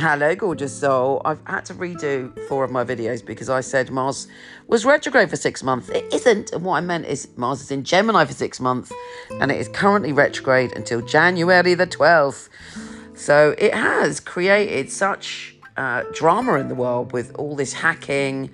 Hello, gorgeous soul. I've had to redo 4 of my videos because I said Mars was retrograde for 6 months. It isn't. And what I meant is Mars is in Gemini for 6 months and it is currently retrograde until January the 12th. So it has created such drama in the world with all this hacking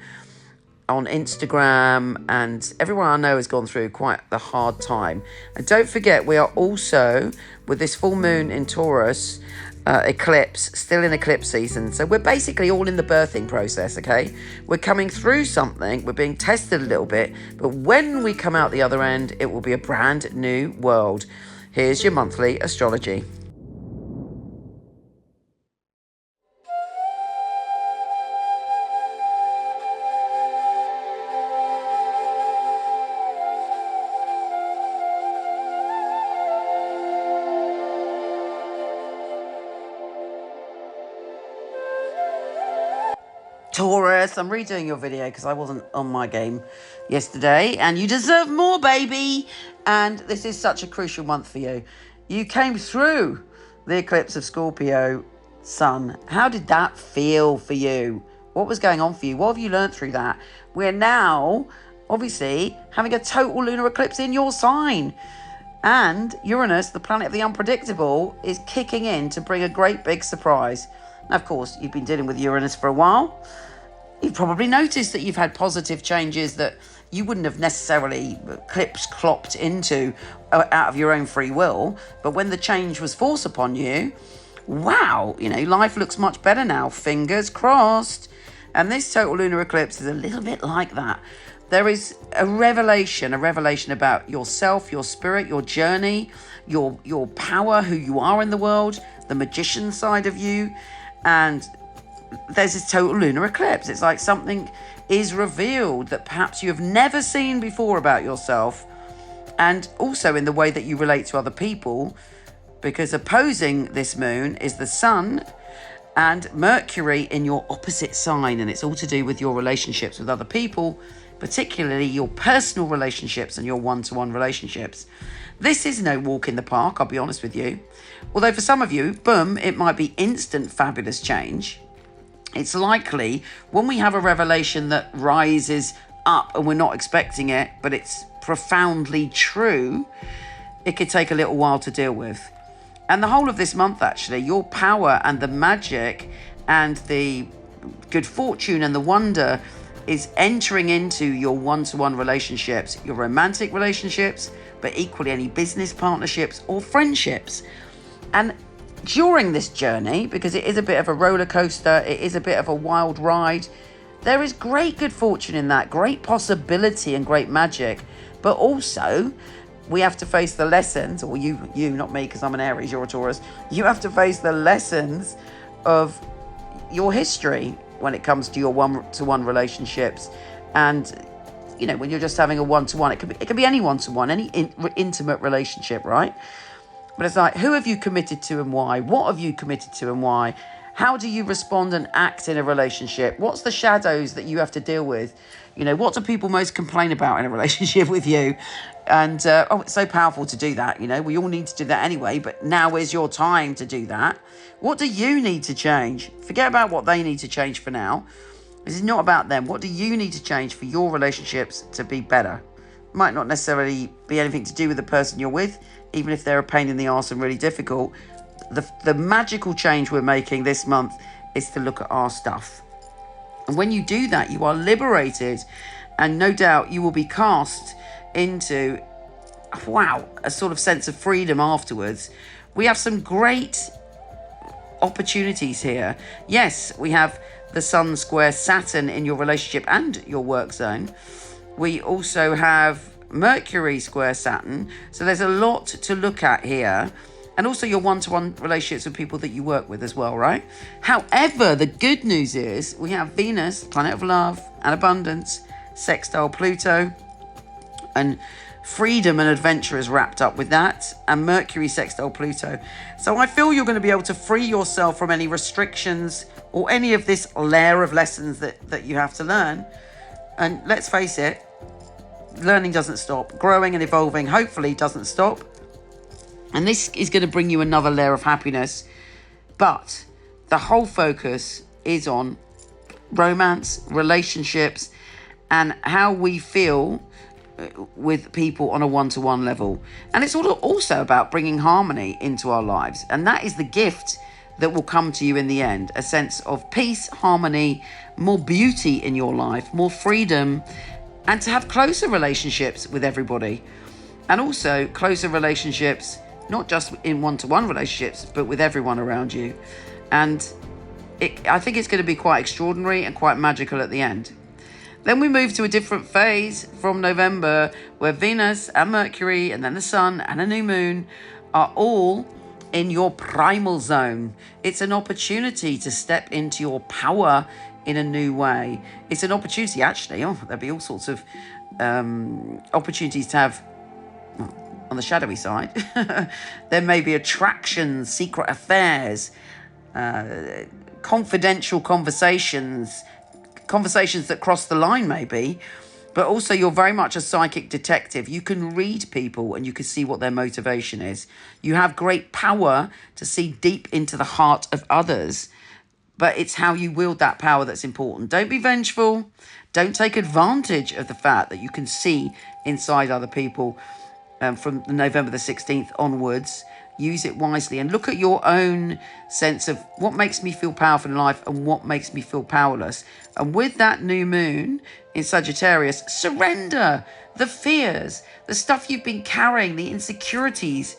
on Instagram, and everyone I know has gone through quite the hard time. And don't forget, we are also, with this full moon in Taurus, eclipse, still in eclipse season. So we're basically all in the birthing process, okay? We're coming through something, we're being tested a little bit, but when we come out the other end, it will be a brand new world. Here's your monthly astrology. Taurus, I'm redoing your video because I wasn't on my game yesterday, and you deserve more, baby. And this is such a crucial month for you. You came through the eclipse of Scorpio Sun. How did that feel for you? What was going on for you? What have you learned through that? We're now, obviously, having a total lunar eclipse in your sign. And Uranus, the planet of the unpredictable, is kicking in to bring a great big surprise. Now, of course, you've been dealing with Uranus for a while. You've probably noticed that you've had positive changes that you wouldn't have necessarily clopped into out of your own free will. But when the change was forced upon you, wow, life looks much better now. Fingers crossed. And this total lunar eclipse is a little bit like that. There is a revelation about yourself, your spirit, your journey, your power, who you are in the world, the magician side of you. And there's this total lunar eclipse. It's like something is revealed that perhaps you have never seen before about yourself, and also in the way that you relate to other people, because opposing this moon is the sun and Mercury in your opposite sign, and it's all to do with your relationships with other people, particularly your personal relationships and your one-to-one relationships. This is no walk in the park, I'll be honest with you. Although for some of you, boom, it might be instant fabulous change. It's likely when we have a revelation that rises up and we're not expecting it, but it's profoundly true, it could take a little while to deal with. And the whole of this month, actually, your power and the magic and the good fortune and the wonder is entering into your one-to-one relationships, your romantic relationships, but equally any business partnerships or friendships. And during this journey, because it is a bit of a roller coaster, it is a bit of a wild ride, there is great good fortune in that, great possibility and great magic. But also, we have to face the lessons, or you, not me, because I'm an Aries, you're a Taurus. You have to face the lessons of your history when it comes to your one-to-one relationships. And, when you're just having a one-to-one, it could be any one-to-one, any intimate relationship, right? But it's like, who have you committed to and why? What have you committed to and why? How do you respond and act in a relationship? What's the shadows that you have to deal with? What do people most complain about in a relationship with you? And, it's so powerful to do that. We all need to do that anyway, but now is your time to do that. What do you need to change? Forget about what they need to change for now. This is not about them. What do you need to change for your relationships to be better? Might not necessarily be anything to do with the person you're with, even if they're a pain in the arse and really difficult. The magical change we're making this month is to look at our stuff. And when you do that, you are liberated, and no doubt you will be cast into, a sort of sense of freedom afterwards. We have some great opportunities here. Yes, we have the Sun square Saturn in your relationship and your work zone. We also have Mercury square Saturn. So there's a lot to look at here. And also your one-to-one relationships with people that you work with as well, right? However, the good news is we have Venus, planet of love and abundance, sextile Pluto, and freedom and adventure is wrapped up with that, and Mercury sextile Pluto. So I feel you're going to be able to free yourself from any restrictions or any of this layer of lessons that you have to learn. And let's face it, learning doesn't stop. Growing and evolving hopefully doesn't stop. And this is going to bring you another layer of happiness. But the whole focus is on romance, relationships, and how we feel with people on a one-to-one level. And it's also about bringing harmony into our lives. And that is the gift that will come to you in the end. A sense of peace, harmony, more beauty in your life, more freedom, and to have closer relationships with everybody. And also closer relationships, not just in one-to-one relationships, but with everyone around you. And I think it's going to be quite extraordinary and quite magical at the end. Then we move to a different phase from November, where Venus and Mercury and then the Sun and a new moon are all in your primal zone. It's an opportunity to step into your power in a new way. It's an opportunity, actually. There'll be all sorts of opportunities to have, on the shadowy side, there may be attractions, secret affairs, confidential conversations that cross the line maybe, but also you're very much a psychic detective. You can read people and you can see what their motivation is. You have great power to see deep into the heart of others, but it's how you wield that power that's important. Don't be vengeful. Don't take advantage of the fact that you can see inside other people from November the 16th onwards. Use it wisely and look at your own sense of what makes me feel powerful in life and what makes me feel powerless. And with that new moon in Sagittarius, surrender the fears, the stuff you've been carrying, the insecurities.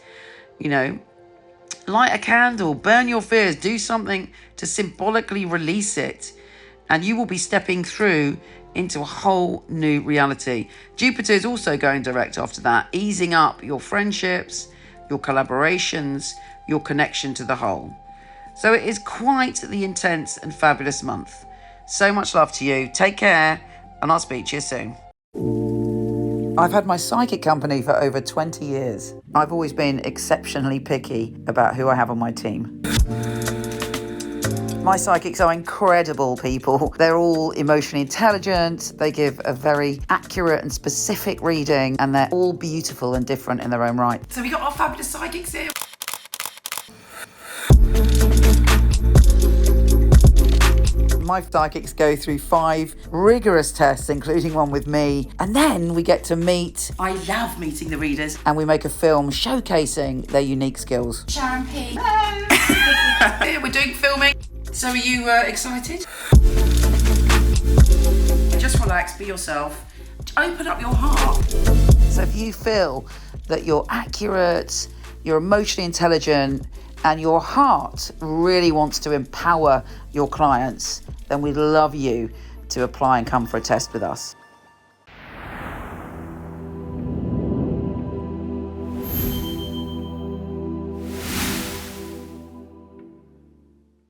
Light a candle, burn your fears, do something to symbolically release it, and you will be stepping through into a whole new reality. Jupiter is also going direct after that, easing up your friendships, your collaborations, your connection to the whole. So it is quite the intense and fabulous month. So much love to you. Take care, and I'll speak to you soon. I've had my psychic company for over 20 years. I've always been exceptionally picky about who I have on my team. My psychics are incredible people. They're all emotionally intelligent. They give a very accurate and specific reading, and they're all beautiful and different in their own right. So we got our fabulous psychics here. My psychics go through 5 rigorous tests, including one with me, and then we get to meet. I love meeting the readers. And we make a film showcasing their unique skills. Sharon P. Here we're doing filming. So are you excited? Just relax, be yourself. Open up your heart. So if you feel that you're accurate, you're emotionally intelligent, and your heart really wants to empower your clients, then we'd love you to apply and come for a test with us.